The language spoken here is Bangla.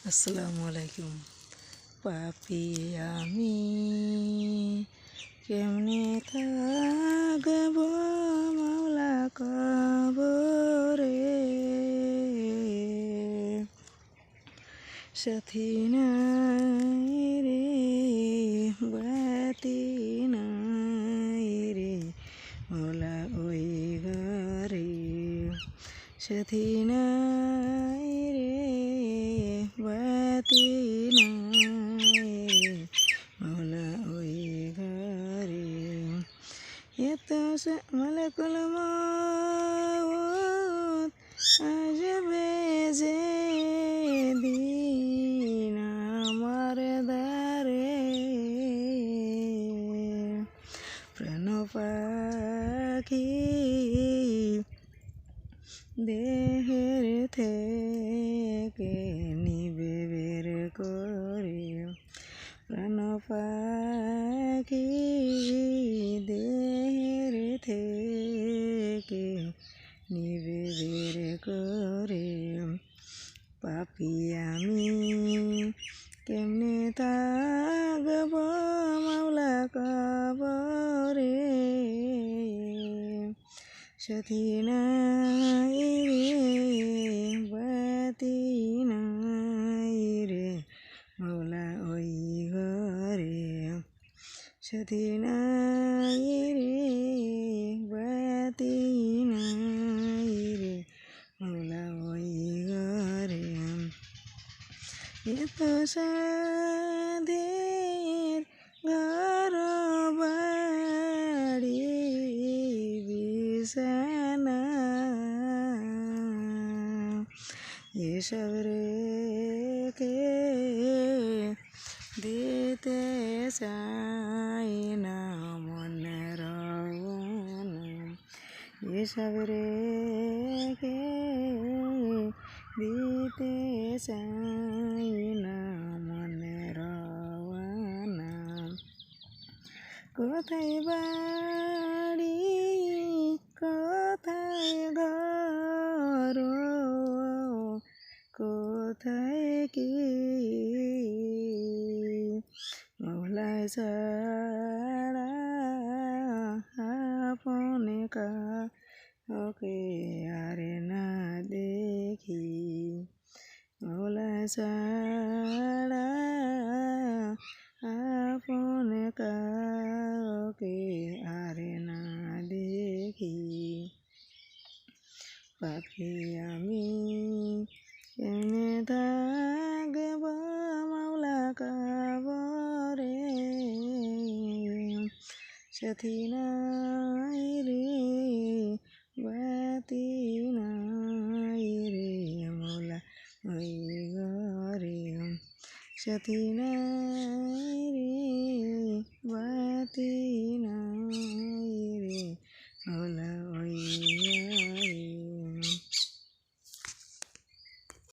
আসসালামু আলাইকুম। পাপি আমি কেমনে থাকব মাওলা কবরে, সাথী নাই রে বাতি নাই রে মাওলা ওই ঘরে, সাথী নাই রে বাতি নাই রে মাওলা ওই ঘরে। এত মালাকুল মউত আসবে যে দিন আমার দ্বারে, প্রাণ পাখি দেহের থেকে নিবে বের করে, প্রাণ পাখি দেহের থেকে নিবে বের করে। পাপি আমি কেমনে থাকব মাওলা কবরে, সাথী নাই রে বাতি নাই রে মাওলা ওই ঘরে, সাথী নাই রে বাতি নাই রে মাওলা ওই ঘরে। এত সাধের ঘর বাড়ি বিছানা, এসব রেখে দিতে চাই না মনে রওনা, এসব রেখে দিতে চাই না মনে রওনা। কোথায় বাড়ি কোথায় ঘর, কোথায় কি মাওলা ছাড়া আপনে কাউকে আর না দেখি, মাওলা ছাড়া আপনে কাউকে আর না দেখি। পাপি আমি কেমনে থাকব মাওলা কবরে, সাথী নাই রে বাতি নাই রে মাওলা ওই ঘরে, সাথী নাই রে বাতি নাই রে মাওলা